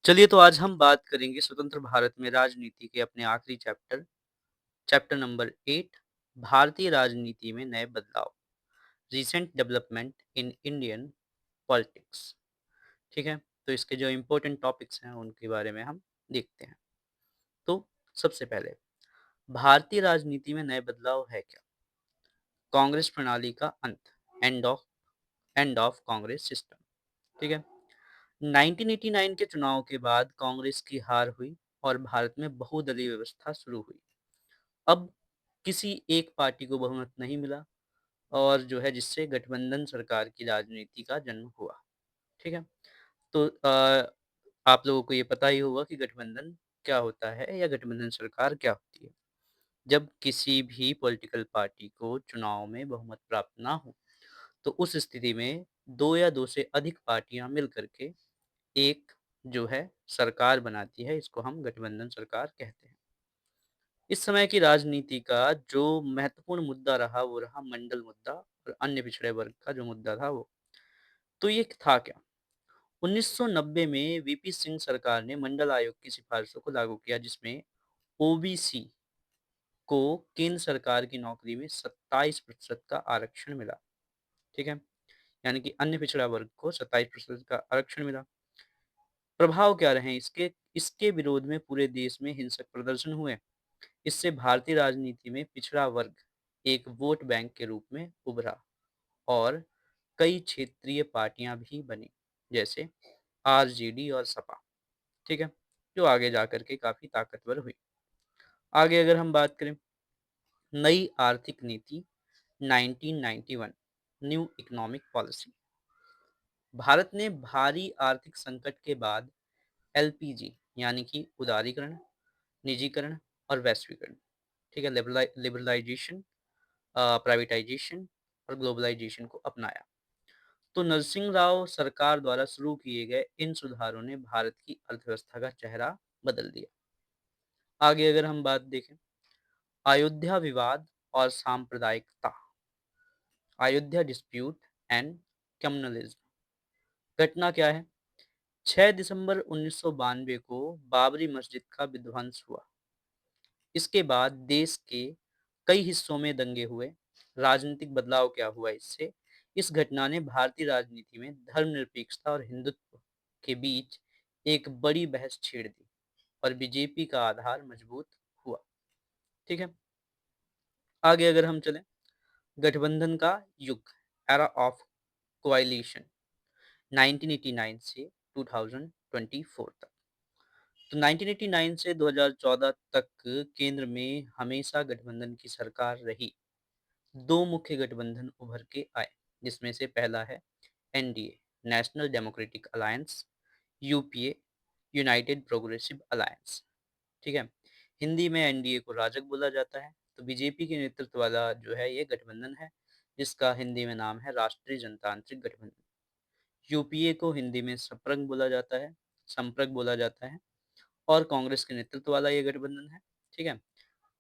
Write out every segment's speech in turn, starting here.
चलिए तो आज हम बात करेंगे स्वतंत्र भारत में राजनीति के अपने आखिरी चैप्टर, चैप्टर नंबर 8 भारतीय राजनीति में नए बदलाव, recent development in Indian politics. ठीक है? तो इसके जो इम्पोर्टेंट टॉपिक्स हैं उनके बारे में हम देखते हैं। तो सबसे पहले भारतीय राजनीति में नए बदलाव है क्या? कांग्रेस प्रणाली का अंत, एंड ऑफ कांग्रेस सिस्टम। ठीक है? 1989 के चुनाव के बाद कांग्रेस की हार हुई और भारत में बहुदलीय व्यवस्था शुरू हुई। अब किसी एक पार्टी को बहुमत नहीं मिला और जो है जिससे गठबंधन सरकार की राजनीति का जन्म हुआ। ठीक है? तो आप लोगों को ये पता ही होगा कि गठबंधन क्या होता है या गठबंधन सरकार क्या होती है। जब किसी भी पॉलिटिकल पार्टी को चुनाव में बहुमत प्राप्त ना हो, तो उस स्थिति में 2 या 2 से अधिक पार्टियां मिल करके एक जो है सरकार बनाती है, इसको हम गठबंधन सरकार कहते हैं। इस समय की राजनीति का जो महत्वपूर्ण मुद्दा रहा वो रहा मंडल मुद्दा और अन्य पिछड़े वर्ग का जो मुद्दा था वो। तो ये था क्या? 1990 में वीपी सिंह सरकार ने मंडल आयोग की सिफारिशों को लागू किया जिसमें ओबीसी को केंद्र सरकार की नौकरी में 27% का आरक्षण मिला। ठीक है? यानी कि अन्य पिछड़ा वर्ग को 27% का आरक्षण मिला। प्रभाव क्या रहे इसके? इसके विरोध में पूरे देश में हिंसक प्रदर्शन हुए। इससे भारतीय राजनीति में पिछड़ा वर्ग एक वोट बैंक के रूप में उभरा और कई क्षेत्रीय पार्टियां भी बनी, जैसे आरजेडी और सपा। ठीक है? जो आगे जाकर के काफी ताकतवर हुई। आगे अगर हम बात करें, नई आर्थिक नीति 1991, न्यू इकोनॉमिक पॉलिसी। भारत ने भारी आर्थिक संकट के बाद एलपीजी यानी कि उदारीकरण, निजीकरण और वैश्वीकरण, ठीक है, लिबरलाइजेशन, प्राइवेटाइजेशन और ग्लोबलाइजेशन को अपनाया। तो नरसिंह राव सरकार द्वारा शुरू किए गए इन सुधारों ने भारत की अर्थव्यवस्था का चेहरा बदल दिया। आगे अगर हम बात देखें, अयोध्या विवाद और सांप्रदायिकता, अयोध्या डिस्प्यूट एंड कम्युनलिज्म। घटना क्या है? 6 दिसंबर 1992 को बाबरी मस्जिद का विध्वंस हुआ। इसके बाद देश के कई हिस्सों में दंगे हुए। राजनीतिक बदलाव क्या हुआ इससे? इस घटना ने भारतीय राजनीति में धर्मनिरपेक्षता और हिंदुत्व के बीच एक बड़ी बहस छेड़ दी और बीजेपी का आधार मजबूत हुआ। ठीक है? आगे अगर हम चलें, गठबंधन का युग, एरा ऑफ कोalition, 1989 से 2024 तक। तो 1989 से 2014 तक केंद्र में हमेशा गठबंधन की सरकार रही। दो मुख्य गठबंधन उभर के आए, जिसमें से पहला है NDA, national democratic alliance, UPA, United progressive alliance. ठीक है? हिंदी में एनडीए को राजग बोला जाता है। तो बीजेपी के नेतृत्व वाला जो है ये गठबंधन है, जिसका हिंदी में नाम है राष्ट्रीय जनतांत्रिक गठबंधन। यूपीए को हिंदी में संप्रग बोला जाता है और कांग्रेस के नेतृत्व वाला ये गठबंधन है। ठीक है?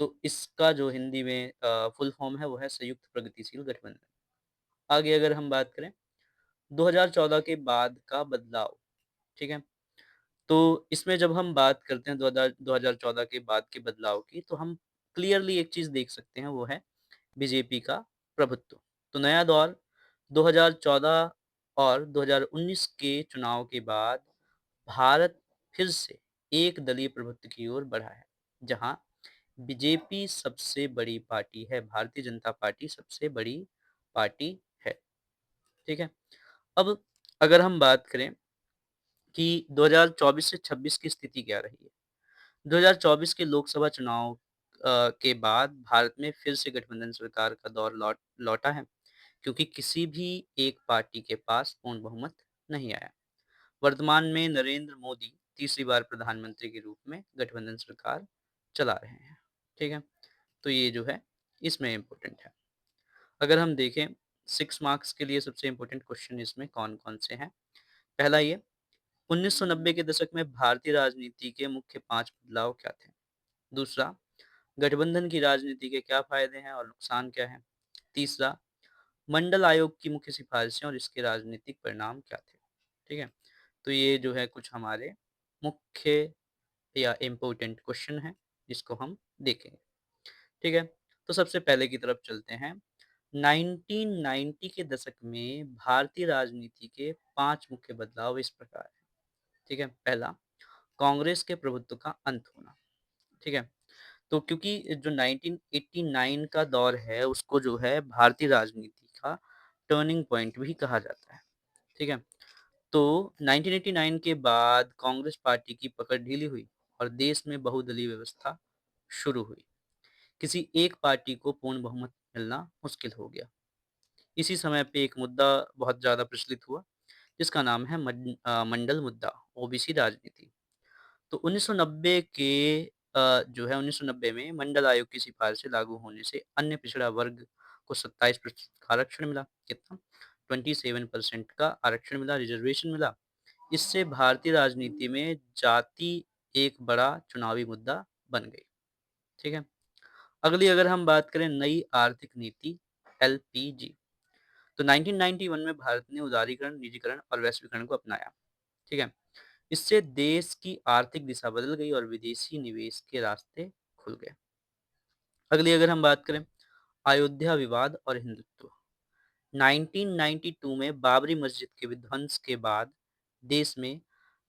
तो इसका जो हिंदी में फुल फॉर्म है वो है संयुक्त प्रगतिशील गठबंधन। आगे अगर हम बात करें, 2014 के बाद का बदलाव। ठीक है? तो इसमें जब हम बात करते हैं 2014 के बाद के बदलाव की, तो हम क्लियरली एक चीज़ देख सकते हैं, वो है बीजेपी का प्रभुत्व। तो नया दौर 2014 और 2019 के चुनाव के बाद भारत फिर से एक दलीय प्रभुत्व की ओर बढ़ा है, जहां बीजेपी सबसे बड़ी पार्टी है, भारतीय जनता पार्टी सबसे बड़ी पार्टी है। ठीक है? अब अगर हम बात करें कि 2024 से 26 की स्थिति क्या रही है? 2024 के लोकसभा चुनाव के बाद भारत में फिर से गठबंधन सरकार का दौर लौटा है, क्योंकि किसी भी एक पार्टी के पास पूर्ण बहुमत नहीं आया। वर्तमान में नरेंद्र मोदी तीसरी बार प्रधानमंत्री के रूप में गठबंधन सरकार चला रहे हैं। ठीक है? तो ये जो है इसमें इम्पोर्टेंट है। अगर हम देखें 6 मार्क्स के लिए सबसे इम्पोर्टेंट क्वेश्चन इसमें कौन-कौन से हैं? पहला ये, 1990 के दशक में भारतीय राजनीति के मुख्य 5 बदलाव क्या थे? दूसरा, गठबंधन की राजनीति के क्या फायदे हैं और नुकसान क्या हैं? तीसरा, मंडल आयोग की मुख्य सिफारिशें और इसके राजनीतिक परिणाम क्या थे? ठीक है? तो ये जो है कुछ हमारे मुख्य या इम्पोर्टेंट क्वेश्चन हैं, जिसको हम देखेंगे। ठीक है? तो सबसे पहले की तरफ चलते हैं। 1990 के दशक में भारतीय राजनीति के 5 मुख्य बदलाव इस प्रकार हैं। ठीक है? पहला, कांग्रेस के प्रभुत्व का अंत होना। ठीक है? तो क्योंकि जो 1989 का दौर है, उसको जो है भारतीय राजनीति का टर्निंग पॉइंट भी कहा जाता है। ठीक है? तो 1989 के बाद कांग्रेस पार्टी की पकड़ ढीली हुई और देश में बहुदलीय व्यवस्था शुरू हुई। किसी एक पार्टी को पूर्ण बहुमत मिलना मुश्किल हो गया। इसी समय पे एक मुद्दा बहुत ज़्यादा प्रचलित हुआ, जिसका नाम है मंडल मुद्दा, ओबीसी राजनीति। तो 1990 के जो है 1990 में मंडल आयोग की सिफारिशें लागू होने से अन्य पिछड़ा वर्ग को 27% का आरक्षण मिला। कितना? 27% का आरक्षण मिला, रिजर्वेशन मिला। इससे भारतीय राजनीति में जाति एक बड़ा चुनावी मुद्दा बन गई। ठीक है? अगली अगर हम बात करें नई आर्थिक नीति एलपीजी, तो 1991 में भारत ने उदारीकरण, निजीकरण और वैश्वीकरण को अपनाया। ठीक है? इससे देश की आर्थिक दिशा बदल गई और विदेशी निवेश के रास्ते खुल गए। अगली अगर हम बात करें अयोध्या विवाद और हिंदुत्व, 1992 में बाबरी मस्जिद के विध्वंस के बाद देश में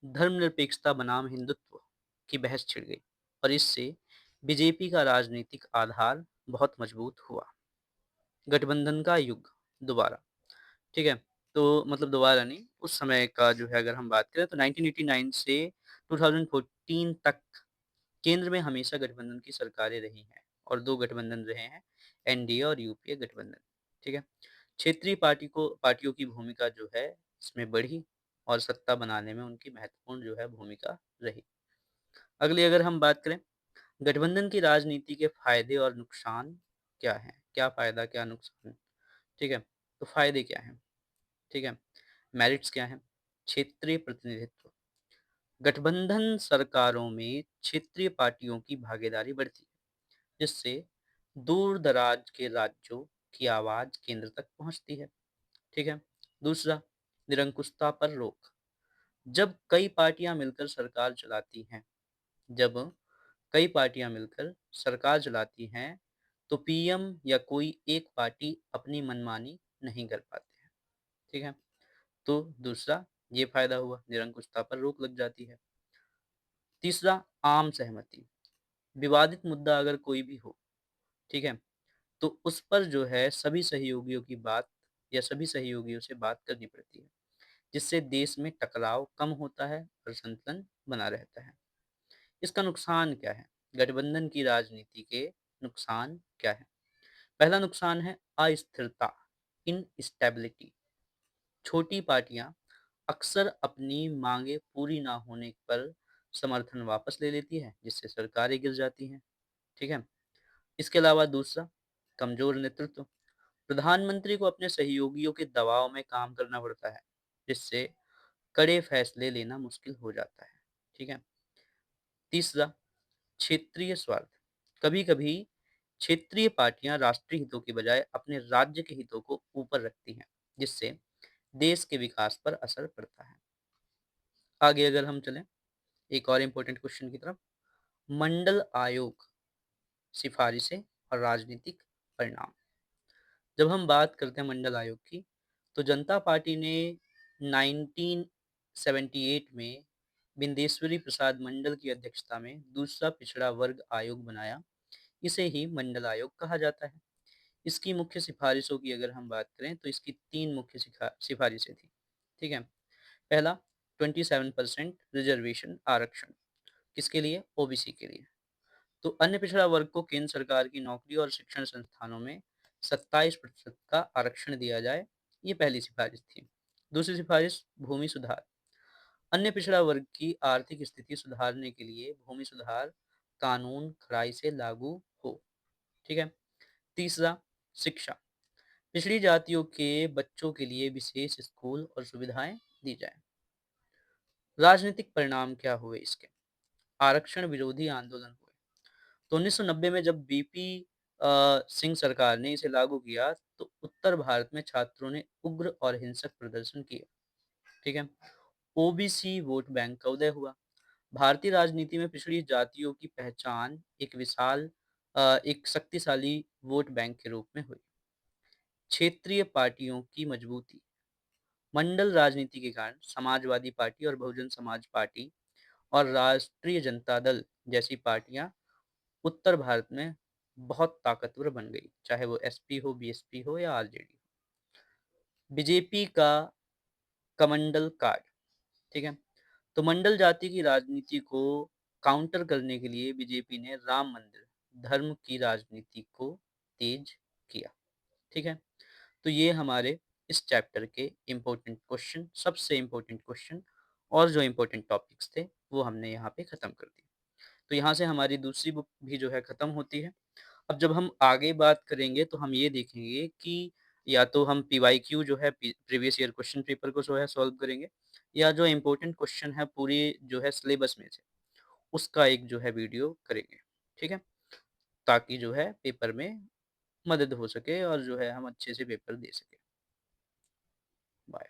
धर्मनिरपेक्षता बनाम हिंदुत्व की बहस छिड़ गई और इससे बीजेपी का राजनीतिक आधार बहुत मजबूत हुआ। गठबंधन का युग दोबारा। ठीक है? तो मतलब दोबारा नहीं, उस समय का जो है अगर हम बात करें तो 1989 से 2014 तक केंद्र में हमेशा गठबंधन की सरकारें रही हैं और 2 गठबंधन रहे हैं, एनडीए और यूपीए गठबंधन। ठीक है? क्षेत्रीय पार्टियों की भूमिका जो है इसमें बढ़ी और सत्ता बनाने में उनकी महत्वपूर्ण जो है भूमिका रही। अगली अगर हम बात करें गठबंधन की राजनीति के फायदे और नुकसान क्या हैं? क्या फायदा, क्या नुकसान? ठीक है? तो फायदे क्या हैं? ठीक है? मेरिट्स क्या हैं? क्षेत्रीय प्रतिनिधित्व। गठबंधन सरकारों में क्षेत्रीय पार्टियों की भागीदारी बढ़ती है, जिससे दूर-दराज के राज्यों की आवाज़ केंद्र तक पहुंचती है। ठीक है? दूसरा, निरंकुशता पर रोक। जब कई पार्टियां मिलकर सरकार चलाती हैं जब कई पार्टियां मिलकर सरकार चलाती हैं, तो पीएम या कोई एक पार्टी अपनी मनमानी नहीं कर पाते हैं। ठीक है? तो दूसरा ये फायदा हुआ, निरंकुशता पर रोक लग जाती है। तीसरा, आम सहमति। विवादित मुद्दा अगर कोई भी हो, ठीक है? तो उस पर जो है सभी सहयोगियों की बात या सभी सहयोगियों से बात करनी पड़ती है, जिससे देश में टकराव कम होता है और संतुलन बना रहता है। इसका नुकसान क्या है? गठबंधन की राजनीति के नुकसान क्या है? पहला नुकसान है अस्थिरता, इनस्टेबिलिटी। छोटी पार्टियां अक्सर अपनी मांगे पूरी ना होने पर समर्थन वापस ले लेती है, जिससे सरकारें गिर जाती हैं। ठीक है? इसके अलावा दूसरा, कमजोर नेतृत्व। प्रधानमंत्री को अपने सहयोगियों के दबाव में काम करना पड़ता है, जिससे कड़े फैसले लेना मुश्किल हो जाता है। ठीक है? तीसरा, क्षेत्रीय स्वार्थ। कभी-कभी क्षेत्रीय पार्टियां राष्ट्रीय हितों की बजाय अपने राज्य के हितों को ऊपर रखती हैं, जिससे देश के विकास पर असर पड़ता है। आगे अगर हम चलें एक और इम्पोर्टेंट क्वेश्चन की तरफ, मंडल आयोग, सिफारिशें और राजनीतिक परिणाम। जब हम बात करते हैं मंडल आयोग की, तो जनता पार्टी ने 1978 में बिंदेश्वरी प्रसाद मंडल की अध्यक्षता में दूसरा पिछड़ा वर्ग आयोग बनाया। इसे ही मंडल आयोग कहा जाता है। इसकी मुख्य सिफारिशों की अगर हम बात करें तो इसकी 3 मुख्य सिफारिशें थी। ठीक है? पहला, 27% रिजर्वेशन आरक्षण। किसके लिए? ओबीसी के लिए। तो अन्य पिछड़ा वर्ग को केंद्र सरकार की नौकरी और शिक्षण संस्थानों में 27% का आरक्षण दिया जाए, ये पहली सिफारिश थी। दूसरी सिफारिश, भूमि सुधार। अन्य पिछड़ा वर्ग की आर्थिक स्थिति सुधारने के लिए भूमि सुधार कानून कड़ाई से लागू हो। ठीक है? तीसरा, शिक्षा। पिछड़ी जातियों के बच्चों के लिए विशेष स्कूल और सुविधाएं दी जाए। राजनीतिक परिणाम क्या हुए इसके? आरक्षण विरोधी आंदोलन हुए। तो 1990 में जब बीपी सिंह सरकार ने इसे लागू किया, तो उत्तर भारत में छात्रों ने उग्र और हिंसक प्रदर्शन किए। ठीक है? ओबीसी वोट बैंक का उदय हुआ। भारतीय राजनीति में पिछड़ी जातियों की पहचान एक शक्तिशाली वोट बैंक के रूप में हुई। क्षेत्रीय पार्टियों की मजबूती। मंडल राजनीति के कारण समाजवादी पार्टी और बहुजन समाज पार्टी और राष्ट्रीय जनता दल जैसी पार्टियां उत्तर भारत में बहुत ताकतवर बन गई, चाहे वो एसपी हो, बीएसपी हो या आरजेडी। बीजेपी का कमंडल कार्ड, ठीक है। तो मंडल जाति की राजनीति को काउंटर करने के लिए बीजेपी ने राम मंदिर धर्म की राजनीति को तेज किया, ठीक है। तो ये हमारे इस चैप्टर के इम्पोर्टेंट क्वेश्चन, सबसे इम्पोर्टेंट क्वेश्चन और जो इम्पोर्टेंट टॉपिक्स थे वो हमने यहाँ पे ख़त्म कर दिए। तो यहाँ से हमारी दूसरी बुक भी जो है ख़त्म होती है। अब जब हम आगे बात करेंगे तो हम ये देखेंगे कि या तो हम पीवाईक्यू जो है प्रीवियस ईयर क्वेश्चन पेपर को जो है सॉल्व करेंगे, या जो इम्पोर्टेंट क्वेश्चन है पूरी जो है सिलेबस में से उसका एक जो है वीडियो करेंगे, ठीक है। ताकि जो है पेपर में मदद हो सके और जो है हम अच्छे से पेपर दे सकें। बाय।